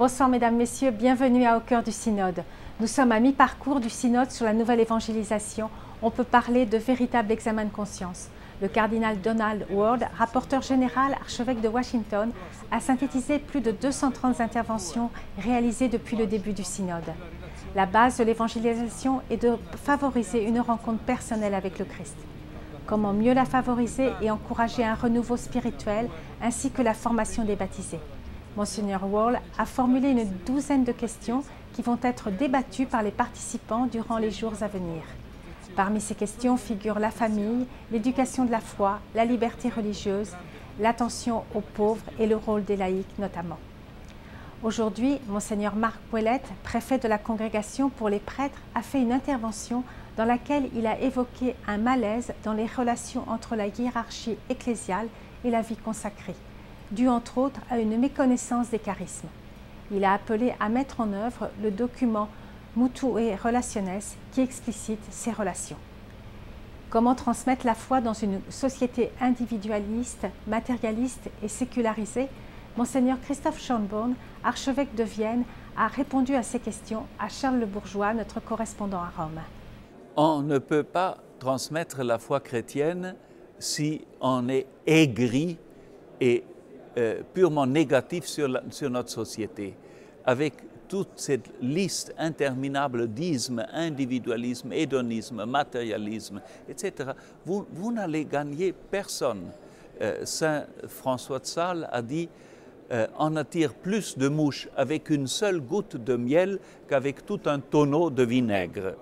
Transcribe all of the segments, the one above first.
Bonsoir mesdames, messieurs, bienvenue à Au cœur du synode. Nous sommes à mi-parcours du synode sur la nouvelle évangélisation. On peut parler de véritable examen de conscience. Le cardinal Donald Ward, rapporteur général, archevêque de Washington, a synthétisé plus de 230 interventions réalisées depuis le début du synode. La base de l'évangélisation est de favoriser une rencontre personnelle avec le Christ. Comment mieux la favoriser et encourager un renouveau spirituel ainsi que la formation des baptisés. Monseigneur Ward a formulé une douzaine de questions qui vont être débattues par les participants durant les jours à venir. Parmi ces questions figurent la famille, l'éducation de la foi, la liberté religieuse, l'attention aux pauvres et le rôle des laïcs notamment. Aujourd'hui, Monseigneur Marc Ouellet, préfet de la Congrégation pour les prêtres, a fait une intervention dans laquelle il a évoqué un malaise dans les relations entre la hiérarchie ecclésiale et la vie consacrée, dû entre autres à une méconnaissance des charismes. Il a appelé à mettre en œuvre le document Mutue Relationes qui explicite ces relations. Comment transmettre la foi dans une société individualiste, matérialiste et sécularisée? Monseigneur Christophe Schönborn, archevêque de Vienne, a répondu à ces questions à Charles Le Bourgeois, notre correspondant à Rome. On ne peut pas transmettre la foi chrétienne si on est aigri et purement négatif sur notre société, avec toute cette liste interminable d'ismes, individualisme, hédonisme, matérialisme, etc. Vous n'allez gagner personne. Saint François de Sales a dit on attire plus de mouches avec une seule goutte de miel qu'avec tout un tonneau de vinaigre.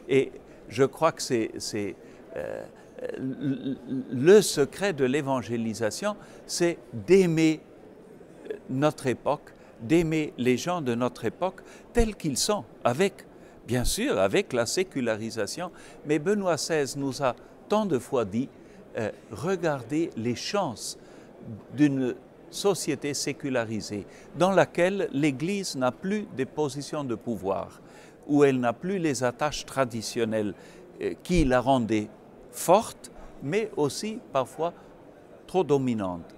Et je crois que c'est le secret de l'évangélisation, c'est d'aimer notre époque, d'aimer les gens de notre époque tels qu'ils sont, bien sûr, avec la sécularisation. Mais Benoît XVI nous a tant de fois dit, regardez les chances d'une société sécularisée dans laquelle l'Église n'a plus des positions de pouvoir, où elle n'a plus les attaches traditionnelles qui la rendaient forte, mais aussi parfois trop dominante.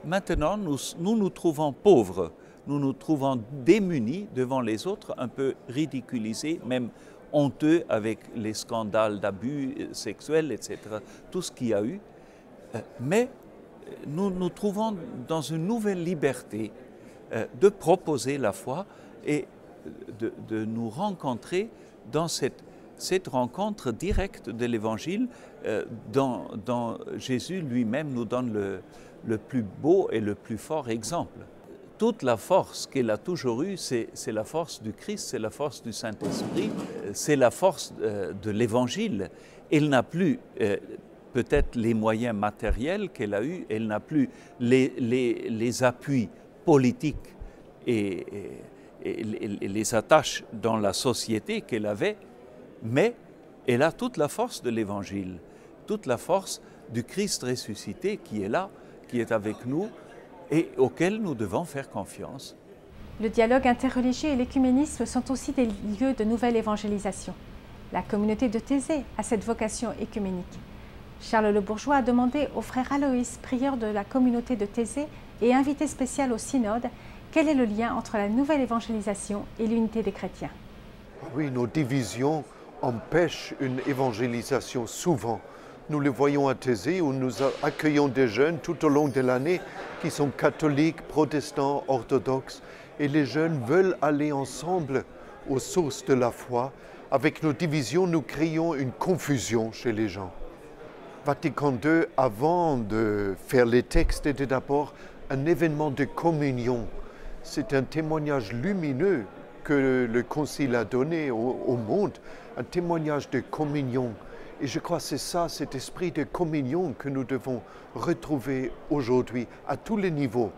Maintenant, nous trouvons pauvres, nous nous trouvons démunis devant les autres, un peu ridiculisés, même honteux avec les scandales d'abus sexuels, etc., tout ce qu'il y a eu. Mais nous nous trouvons dans une nouvelle liberté de proposer la foi et de nous rencontrer dans cette rencontre directe de l'Évangile dont Jésus lui-même nous donne le plus beau et le plus fort exemple. Toute la force qu'elle a toujours eue, c'est la force du Christ, c'est la force du Saint-Esprit, c'est la force de l'Évangile. Elle n'a plus peut-être les moyens matériels qu'elle a eus, elle n'a plus les appuis politiques et les attaches dans la société qu'elle avait, mais elle a toute la force de l'Évangile, toute la force du Christ ressuscité qui est là, qui est avec nous et auquel nous devons faire confiance. Le dialogue interreligieux et l'écuménisme sont aussi des lieux de nouvelle évangélisation. La communauté de Thésée a cette vocation écuménique. Charles Le Bourgeois a demandé au frère Aloïs, prieur de la communauté de Thésée et invité spécial au synode, quel est le lien entre la nouvelle évangélisation et l'unité des chrétiens? Oui, nos divisions empêchent une évangélisation souvent. Nous le voyons à Thésée où nous accueillons des jeunes tout au long de l'année qui sont catholiques, protestants, orthodoxes. Et les jeunes veulent aller ensemble aux sources de la foi. Avec nos divisions, nous créons une confusion chez les gens. Vatican II, avant de faire les textes, était d'abord un événement de communion. C'est un témoignage lumineux que le Concile a donné au monde, un témoignage de communion. Et je crois que c'est ça, cet esprit de communion que nous devons retrouver aujourd'hui à tous les niveaux.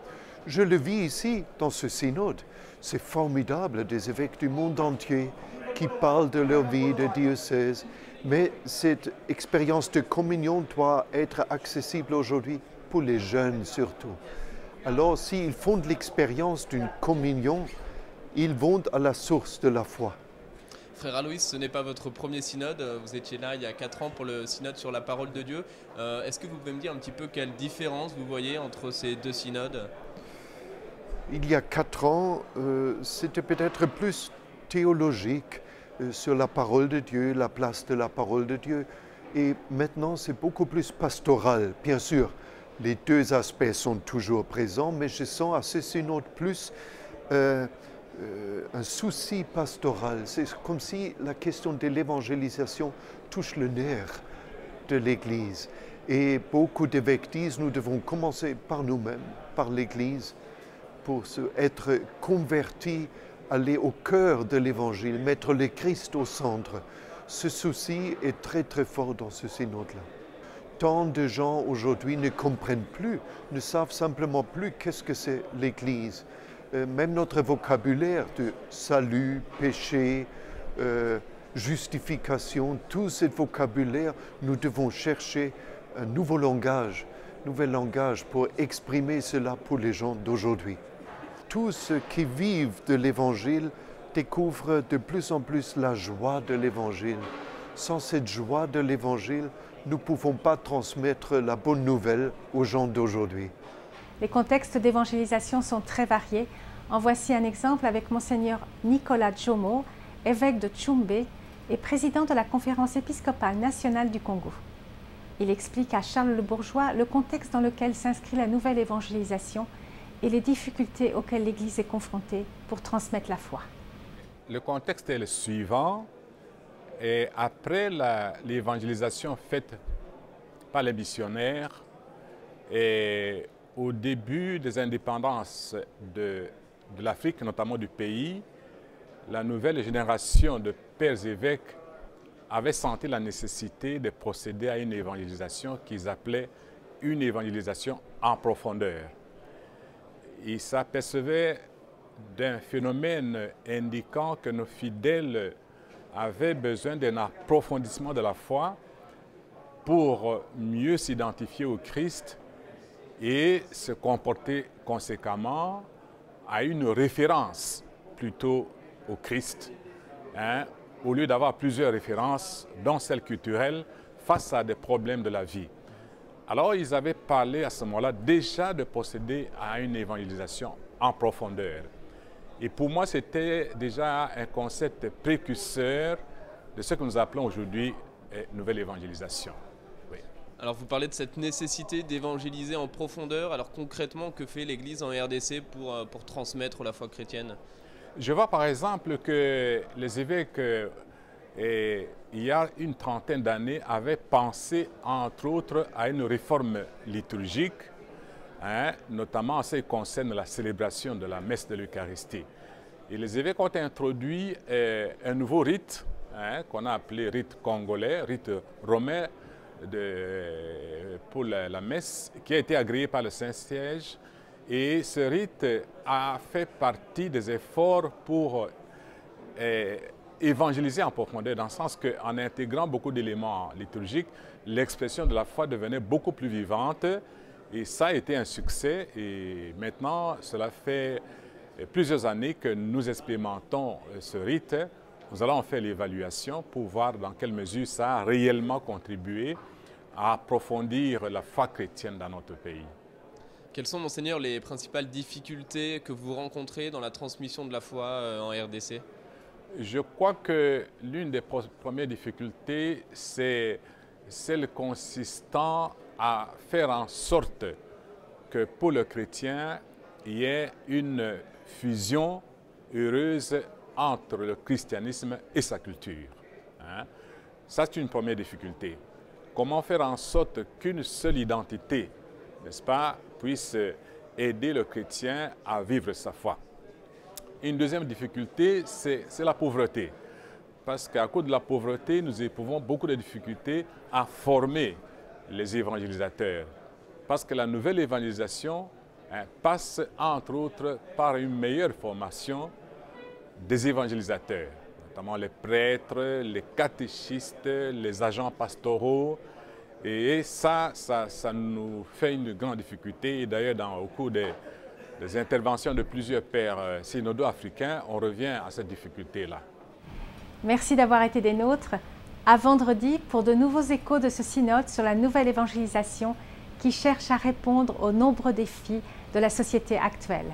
Je le vis ici, dans ce synode. C'est formidable, des évêques du monde entier qui parlent de leur vie de diocèse. Mais cette expérience de communion doit être accessible aujourd'hui pour les jeunes surtout. Alors, s'ils font de l'expérience d'une communion, ils vont à la source de la foi. Frère Aloïs, ce n'est pas votre premier synode, vous étiez là il y a 4 ans pour le synode sur la parole de Dieu. Est-ce que vous pouvez me dire un petit peu quelle différence vous voyez entre ces deux synodes? Il y a 4 ans, c'était peut-être plus théologique sur la parole de Dieu, la place de la parole de Dieu. Et maintenant, c'est beaucoup plus pastoral. Bien sûr, les deux aspects sont toujours présents, mais je sens à ce synode plus un souci pastoral. C'est comme si la question de l'évangélisation touche le nerf de l'Église. Et beaucoup d'évêques disent, nous devons commencer par nous-mêmes, par l'Église, pour être convertis, aller au cœur de l'Évangile, mettre le Christ au centre. Ce souci est très très fort dans ce synode-là. Tant de gens aujourd'hui ne comprennent plus, ne savent simplement plus qu'est-ce que c'est l'Église. Même notre vocabulaire de salut, péché, justification, tout ce vocabulaire, nous devons chercher un nouvel langage pour exprimer cela pour les gens d'aujourd'hui. Tous ceux qui vivent de l'Évangile découvrent de plus en plus la joie de l'Évangile. Sans cette joie de l'Évangile, nous ne pouvons pas transmettre la bonne nouvelle aux gens d'aujourd'hui. Les contextes d'évangélisation sont très variés. En voici un exemple avec Monseigneur Nicolas Jomo, évêque de Tchoumbé et président de la Conférence épiscopale nationale du Congo. Il explique à Charles Le Bourgeois le contexte dans lequel s'inscrit la nouvelle évangélisation et les difficultés auxquelles l'Église est confrontée pour transmettre la foi. Le contexte est le suivant. Et après l'évangélisation faite par les missionnaires et au début des indépendances de l'Afrique, notamment du pays, la nouvelle génération de pères évêques avait senti la nécessité de procéder à une évangélisation qu'ils appelaient une évangélisation en profondeur. Ils s'apercevaient d'un phénomène indiquant que nos fidèles avaient besoin d'un approfondissement de la foi pour mieux s'identifier au Christ et se comporter conséquemment à une référence plutôt au Christ, au lieu d'avoir plusieurs références, dont celle culturelle, face à des problèmes de la vie. Alors, ils avaient parlé à ce moment-là déjà de procéder à une évangélisation en profondeur. Et pour moi, c'était déjà un concept précurseur de ce que nous appelons aujourd'hui nouvelle évangélisation. Oui. Alors vous parlez de cette nécessité d'évangéliser en profondeur. Alors concrètement, que fait l'Église en RDC pour transmettre la foi chrétienne? Je vois par exemple que les évêques, il y a une trentaine d'années, avaient pensé entre autres à une réforme liturgique, notamment en ce qui concerne la célébration de la messe de l'Eucharistie. Et les évêques ont introduit un nouveau rite, qu'on a appelé rite congolais, rite romain pour la messe, qui a été agréé par le Saint-Siège. Et ce rite a fait partie des efforts pour évangéliser en profondeur, dans le sens qu'en intégrant beaucoup d'éléments liturgiques, l'expression de la foi devenait beaucoup plus vivante. Et ça a été un succès et maintenant, cela fait plusieurs années que nous expérimentons ce rite. Nous allons en faire l'évaluation pour voir dans quelle mesure ça a réellement contribué à approfondir la foi chrétienne dans notre pays. Quelles sont, Monseigneur, les principales difficultés que vous rencontrez dans la transmission de la foi en RDC? Je crois que l'une des premières difficultés, c'est celle consistant à faire en sorte que pour le chrétien, il y ait une fusion heureuse entre le christianisme et sa culture. Ça, c'est une première difficulté. Comment faire en sorte qu'une seule identité, n'est-ce pas, puisse aider le chrétien à vivre sa foi? Une deuxième difficulté, c'est la pauvreté. Parce qu'à cause de la pauvreté, nous éprouvons beaucoup de difficultés à former les évangélisateurs. Parce que la nouvelle évangélisation passe, entre autres, par une meilleure formation des évangélisateurs, notamment les prêtres, les catéchistes, les agents pastoraux. Et ça nous fait une grande difficulté. Et d'ailleurs, au cours des interventions de plusieurs pères synodaux africains, on revient à cette difficulté-là. Merci d'avoir été des nôtres. À vendredi pour de nouveaux échos de ce synode sur la nouvelle évangélisation qui cherche à répondre aux nombreux défis de la société actuelle.